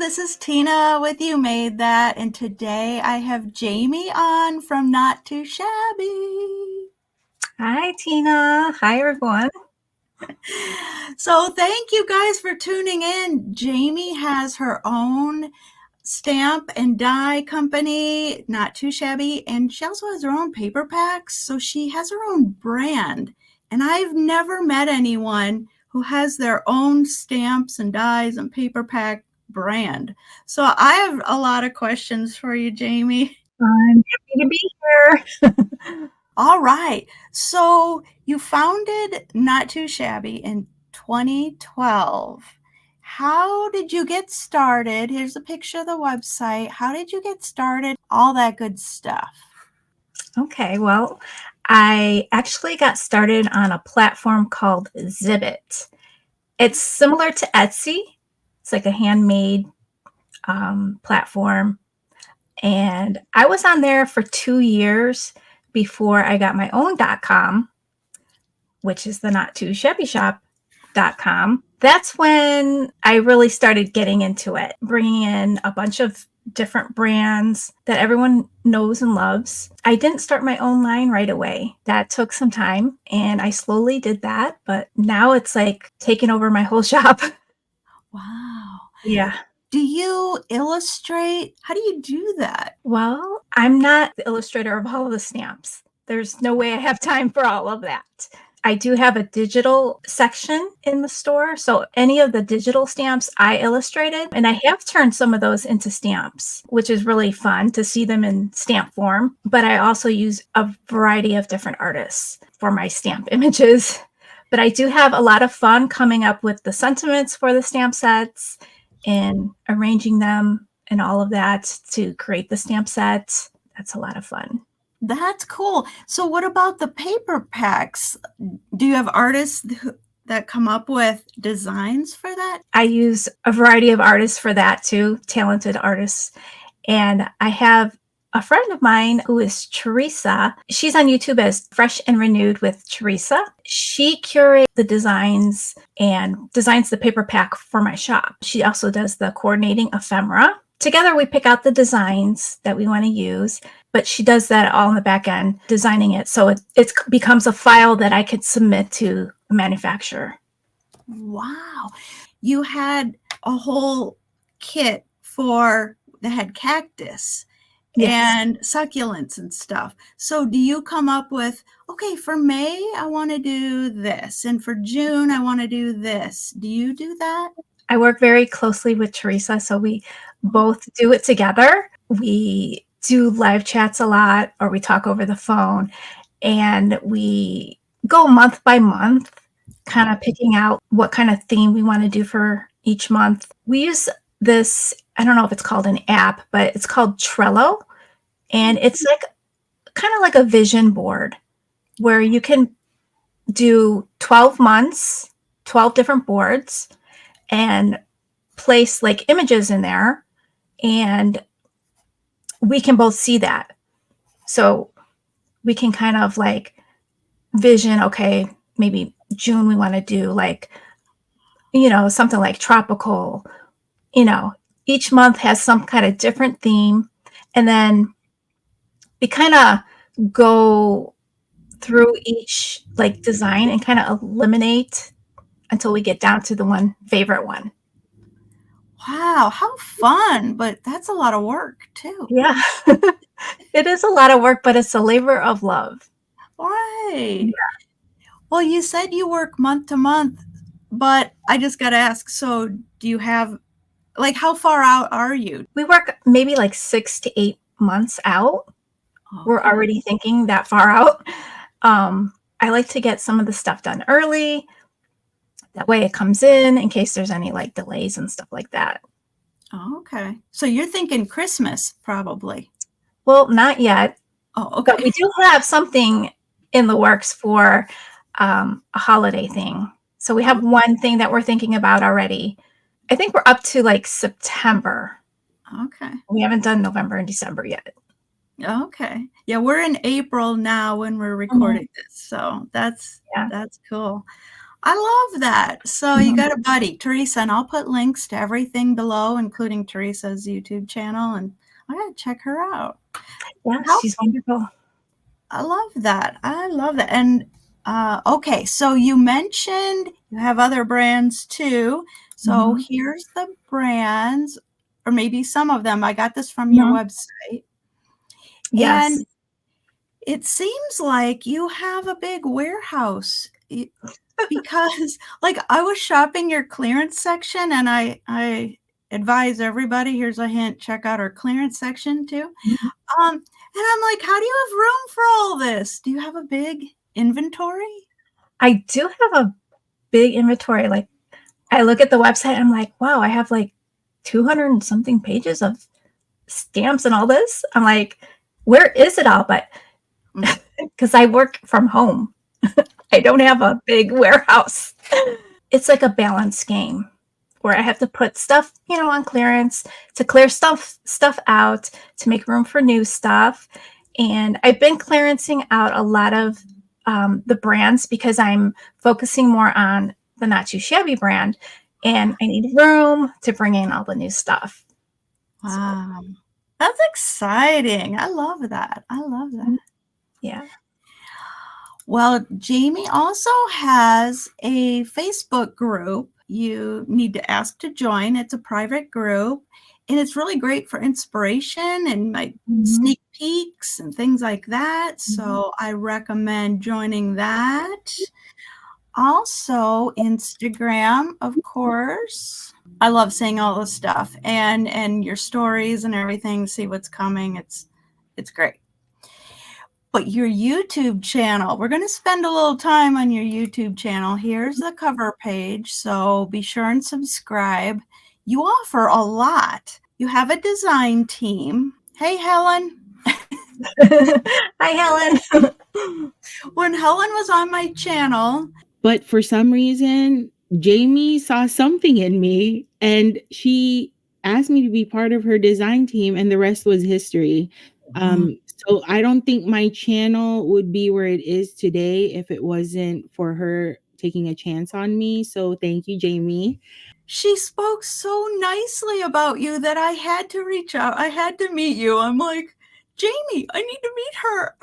this is Tina with You Made That, and today I have Jamie on from Not Too Shabby. Hi, Tina. Hi, everyone. So, thank you guys for tuning in. Jamie has her own stamp and die company, Not Too Shabby, and she also has her own paper packs, so she has her own brand. And I've never met anyone who has their own stamps and dies and paper pack brand. So I have a lot of questions for you, Jamie. I'm happy to be here. All right. So you founded Not Too Shabby in 2012. How did you get started? Here's a picture of the website. How did you get started? All that good stuff. Okay, well, I actually got started on a platform called Zibbit. It's similar to Etsy. It's like a handmade platform. And I was on there for 2 years before I got my own .com, which is the Not Too Shabby Shop.com. That's when I really started getting into it, bringing in a bunch of different brands that everyone knows and loves. I didn't start my own line right away. That took some time, and I slowly did that, but now it's like taking over my whole shop. Wow. Yeah. Do you illustrate? How do you do that? Well, I'm not the illustrator of all of the stamps. There's no way I have time for all of that. I do have a digital section in the store. So any of the digital stamps I illustrated, and I have turned some of those into stamps, which is really fun to see them in stamp form. But I also use a variety of different artists for my stamp images. But I do have a lot of fun coming up with the sentiments for the stamp sets and arranging them and all of that to create the stamp set. That's a lot of fun. That's cool. So what about the paper packs? Do you have artists that come up with designs for that? I use a variety of artists for that too, talented artists. And I have a friend of mine who is Teresa. She's on YouTube as Fresh and Renewed with Teresa. She curates the designs and designs the paper pack for my shop. She also does the coordinating ephemera. Together we pick out the designs that we want to use, but she does that all in the back end, designing it. So it becomes a file that I could submit to a manufacturer. Wow. You had a whole kit for that had cactus and succulents and stuff. So do you come up with, okay, for May, I want to do this, and for June, I want to do this. Do you do that? I work very closely with Teresa, so we both do it together. We do live chats a lot, or we talk over the phone, and we go month by month, kind of picking out what kind of theme we want to do for each month. We use this, I don't know if it's called an app, but it's called Trello. And it's like kind of like a vision board where you can do 12 months, 12 different boards, and place like images in there. And we can both see that. So we can kind of like vision, okay, maybe June we want to do like, something like tropical, each month has some kind of different theme. And then we kind of go through each like design and kind of eliminate until we get down to the one favorite one. Wow, how fun, but that's a lot of work too. Yeah. It is a lot of work, but it's a labor of love. Right. Yeah. Well, you said you work month to month, but I just got to ask, so do you have, like, how far out are you? We work maybe like 6 to 8 months out. Okay. We're already thinking that far out. I like to get some of the stuff done early. That way it comes in case there's any like delays and stuff like that. Oh, okay. So you're thinking Christmas, probably. Well, not yet. Oh, okay. But we do have something in the works for a holiday thing. So we have one thing that we're thinking about already. I think we're up to like September. Okay. We haven't done November and December yet. Okay. Yeah, we're in April now when we're recording this. So that's cool. I love that. So you Mhm. got a buddy, Teresa, and I'll put links to everything below, including Teresa's YouTube channel, and I gotta check her out. Yeah, How she's wonderful. I love that. I love that. And okay, so you mentioned you have other brands too. So Mhm. here's the brands, or maybe some of them. I got this from your Mhm. website. Yes. And it seems like you have a big warehouse because like I was shopping your clearance section and I advise everybody, here's a hint, check out our clearance section too. Mhm. And I'm like, how do you have room for all this? Do you have a big inventory? I do have a big inventory, like, I look at the website, I'm like, "Wow, I have, like, 200 and something pages of stamps and all this?" I'm like, "Where is it all?" But Mm. because I work from home, I don't have a big warehouse. It's like a balance game where I have to put stuff, on clearance to clear stuff out to make room for new stuff. And I've been clearancing out a lot of the brands because I'm focusing more on the Not Too Shabby brand, and I need room to bring in all the new stuff. So, Wow. That's exciting. I love that. I love that. yeah. Well, Jamie also has a Facebook group. You need to ask to join. It's a private group and it's really great for inspiration and like Mhm. sneak peeks and things like that. Mhm. So I recommend joining that. Also, Instagram, of course. I love seeing all this stuff and your stories and everything, see what's coming. It's great. But your YouTube channel, we're going to spend a little time on your YouTube channel. Here's the cover page, so be sure and subscribe. You offer a lot. You have a design team. Hey, Helen. Hi, Helen. When Helen was on my channel, but for some reason, Jamie saw something in me and she asked me to be part of her design team, and the rest was history. So I don't think my channel would be where it is today if it wasn't for her taking a chance on me. So thank you, Jamie. she spoke so nicely about you that I had to reach out. I had to meet you. I'm like, Jamie, I need to meet her.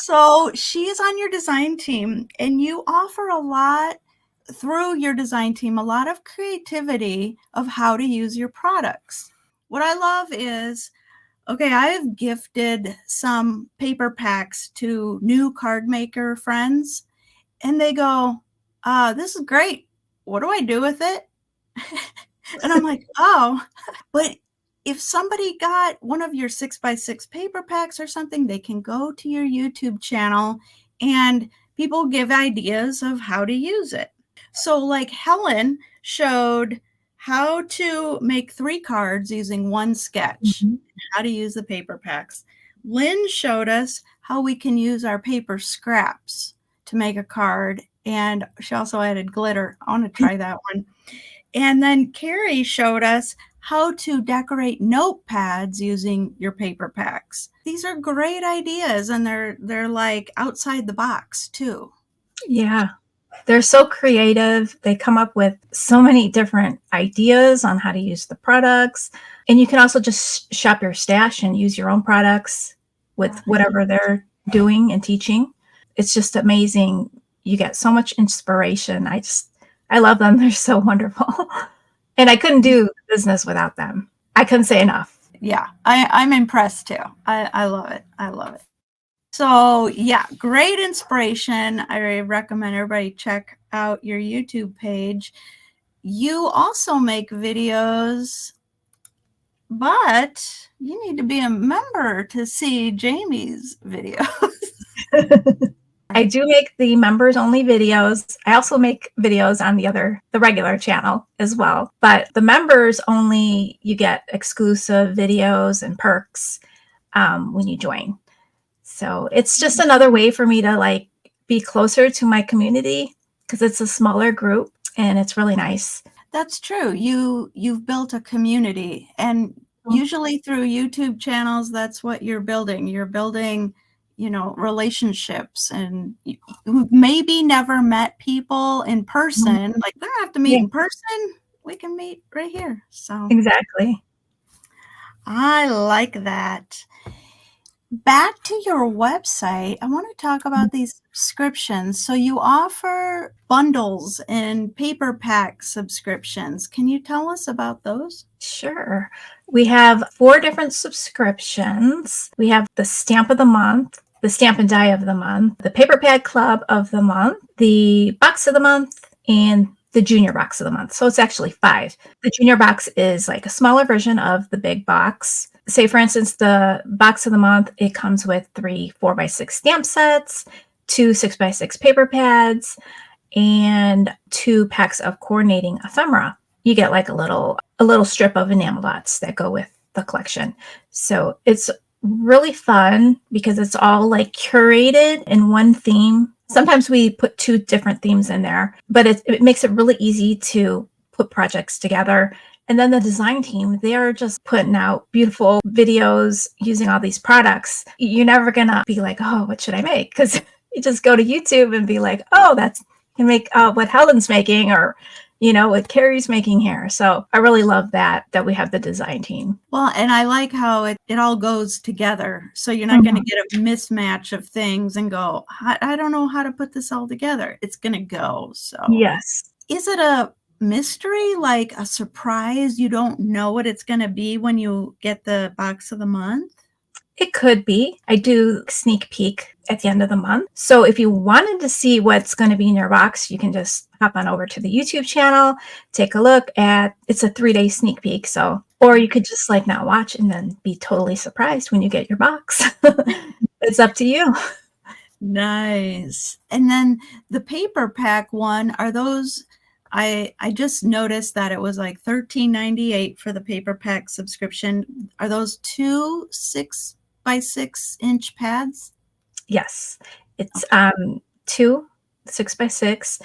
So she is on your design team, and you offer a lot through your design team, a lot of creativity of how to use your products. What I love is, okay, I've gifted some paper packs to new card maker friends, and they go, this is great. What do I do with it? And I'm like, oh. But if somebody got one of your 6x6 paper packs or something, they can go to your YouTube channel and people give ideas of how to use it. So, like Helen showed how to make 3 cards using one sketch, Mhm. how to use the paper packs. Lynn showed us how we can use our paper scraps to make a card, and she also added glitter. I want to try that one. And then Carrie showed us how to decorate notepads using your paper packs. These are great ideas and they're like outside the box too. Yeah. They're so creative. They come up with so many different ideas on how to use the products. And you can also just shop your stash and use your own products with Right. whatever they're doing and teaching. It's just amazing. You get so much inspiration. I love them. They're so wonderful. And I couldn't do business without them. I couldn't say enough. Yeah, I'm impressed too. I love it. I love it. So yeah, great inspiration. I recommend everybody check out your YouTube page. You also make videos, but you need to be a member to see Jamie's video. I do make the members only videos. I also make videos on the regular channel as well. But the members only, you get exclusive videos and perks when you join. So it's just another way for me to like be closer to my community because it's a smaller group and it's really nice. That's true. You've built a community, and usually through YouTube channels, that's what you're building. You're building, relationships, and maybe never met people in person. Like, they don't have to meet in person. We can meet right here. So Exactly. I like that. Back to your website, I want to talk about these subscriptions. So you offer bundles and paper pack subscriptions. Can you tell us about those? Sure. We have 4 different subscriptions. We have the Stamp of the Month, the Stamp and Die of the Month, the Paper Pad Club of the Month, the Box of the Month, and the Junior Box of the Month. So it's actually 5. The Junior Box is like a smaller version of the big box. Say, for instance, the Box of the Month, it comes with 3 4x6 stamp sets, 2 6x6 paper pads, and 2 packs of coordinating ephemera. You get like a little strip of enamel dots that go with the collection. So it's really fun because it's all like curated in one theme. Sometimes we put 2 different themes in there, but it makes it really easy to put projects together. And then the design team, they are just putting out beautiful videos using all these products. You're never going to be like, oh, what should I make? Because you just go to YouTube and be like, oh, you can make what Helen's making, or what Carrie's making here. So I really love that we have the design team. Well, and I like how it all goes together. So you're not going to get a mismatch of things and go, I don't know how to put this all together. It's going to go. So Yes. Is it a mystery, like a surprise? You don't know what it's going to be when you get the Box of the Month? It could be. I do sneak peek at the end of the month. So if you wanted to see what's going to be in your box, you can just hop on over to the YouTube channel, take a look at, it's a 3-day sneak peek. So, or you could just like not watch and then be totally surprised when you get your box. It's up to you. Nice. And then the paper pack one, are those, I just noticed that it was like $13.98 for the paper pack subscription. Are those 2 6x6-inch pads? Yes. It's 2 6x6.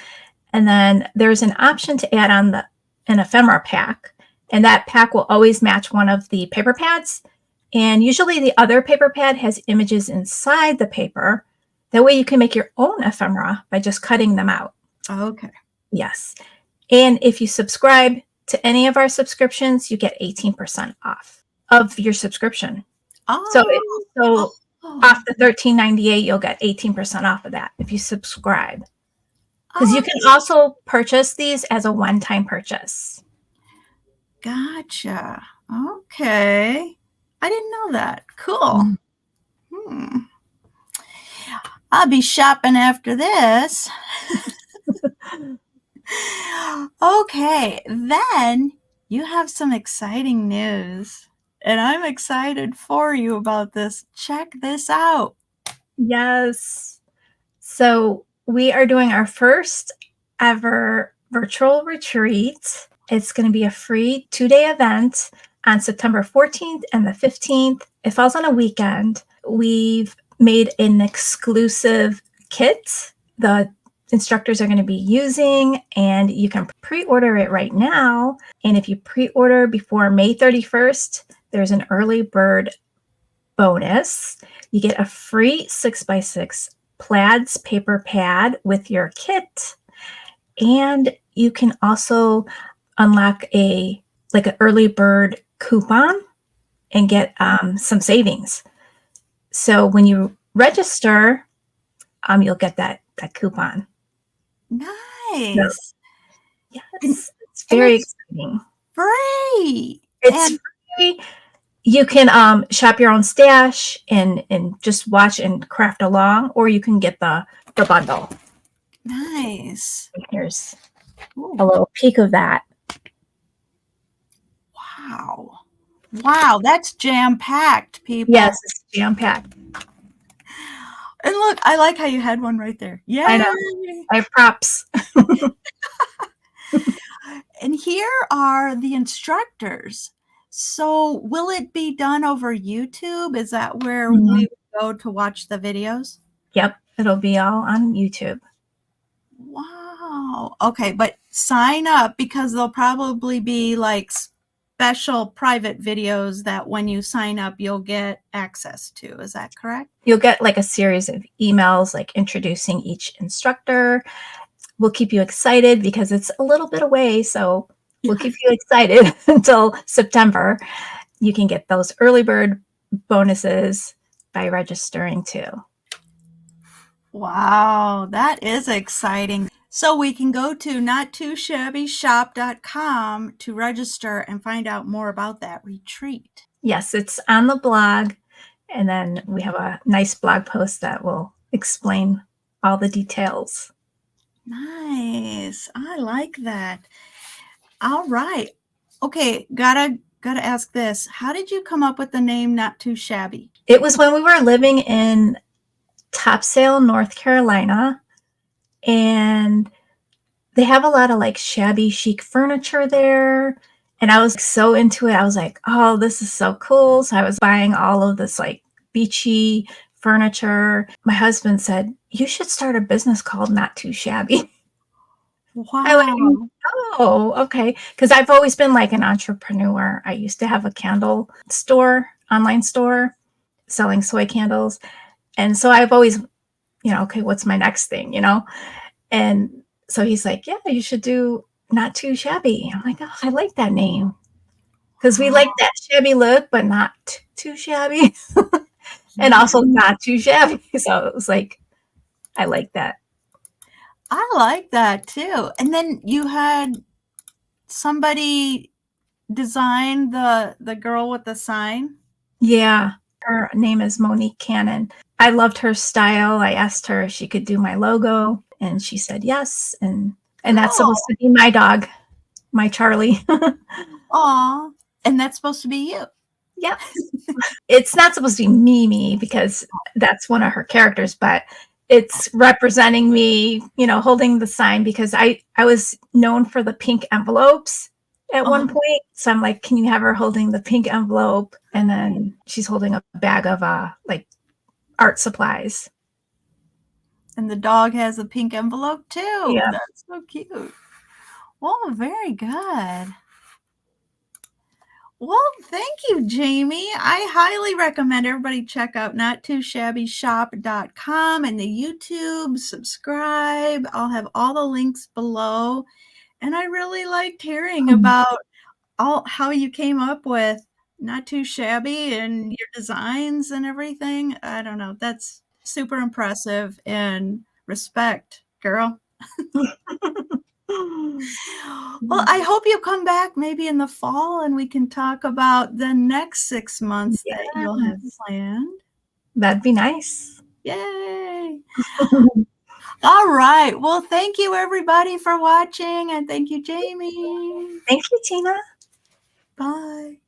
And then there's an option to add on an ephemera pack. And that pack will always match one of the paper pads. And usually the other paper pad has images inside the paper. That way you can make your own ephemera by just cutting them out. Okay. Yes. And if you subscribe to any of our subscriptions, you get 18% off of your subscription. So off the $13.98, you'll get 18% off of that if you subscribe. Because you can also purchase these as a one-time purchase. Gotcha. Okay. I didn't know that. Cool. I'll be shopping after this. Okay. Then you have some exciting news, and I'm excited for you about this. Check this out. Yes. So we are doing our first ever virtual retreat. It's going to be a free 2-day event on September 14th and the 15th. It falls on a weekend. We've made an exclusive kit the instructors are going to be using, and you can pre-order it right now. And if you pre-order before May 31st, there's an early bird bonus. You get a free 6x6 plaids paper pad with your kit. And you can also unlock an early bird coupon and get some savings. So when you register, you'll get that coupon. Nice. So, yes, it's very exciting. Free. It's free. You can shop your own stash and just watch and craft along, or you can get the bundle. Nice. Here's a little peek of that. Wow. Wow, that's jam-packed, people. Yes, it's jam-packed. And look, I like how you had one right there. Yeah. I know. I have props. And here are the instructors. So will it be done over YouTube? Is that where we go to watch the videos? Yep, it'll be all on YouTube. Wow. Okay, but sign up because there'll probably be like special private videos that when you sign up, you'll get access to. Is that correct? You'll get like a series of emails like introducing each instructor. We'll keep you excited because it's a little bit away. So we'll keep you excited until September. You can get those early bird bonuses by registering too. Wow, that is exciting. So we can go to nottoshabbyshop.com to register and find out more about that retreat. Yes, it's on the blog. And then we have a nice blog post that will explain all the details. Nice. I like that. All right. Okay, gotta ask this. How did you come up with the name Not Too Shabby? It was when we were living in Topsail, North Carolina, and they have a lot of like shabby chic furniture there. And I was so into it. I was like, oh, this is so cool. So I was buying all of this like beachy furniture. My husband said, you should start a business called Not Too Shabby. Wow. I went, oh, okay. Because I've always been like an entrepreneur. I used to have a candle store, online store, selling soy candles. And so I've always, okay, what's my next thing, And so he's like, yeah, you should do Not Too Shabby. I'm like, oh, I like that name. Because we like that shabby look, but not too shabby. And also not too shabby. So it was like, I like that. I like that too. And then you had somebody design the girl with the sign. Yeah. Her name is Monique Cannon. I loved her style. I asked her if she could do my logo, and she said yes. And that's supposed to be my dog, my Charlie. Aw. And that's supposed to be you. Yep. It's not supposed to be Mimi because that's one of her characters, but it's representing me, holding the sign because I was known for the pink envelopes at one point. So I'm like, can you have her holding the pink envelope? And then she's holding a bag of like art supplies. And the dog has a pink envelope too. Yeah. That's so cute. Well, very good. Well, thank you, Jamie. I highly recommend everybody check out nottoshabbyshop.com and the YouTube, subscribe. I'll have all the links below. And I really liked hearing about how you came up with Not Too Shabby and your designs and everything. I don't know. That's super impressive and respect, girl. Well, I hope you come back maybe in the fall and we can talk about the next 6 months that you'll have planned. That'd be nice. Yay. All right. Well, thank you everybody for watching, and thank you, Jamie. Thank you, Tina. Bye.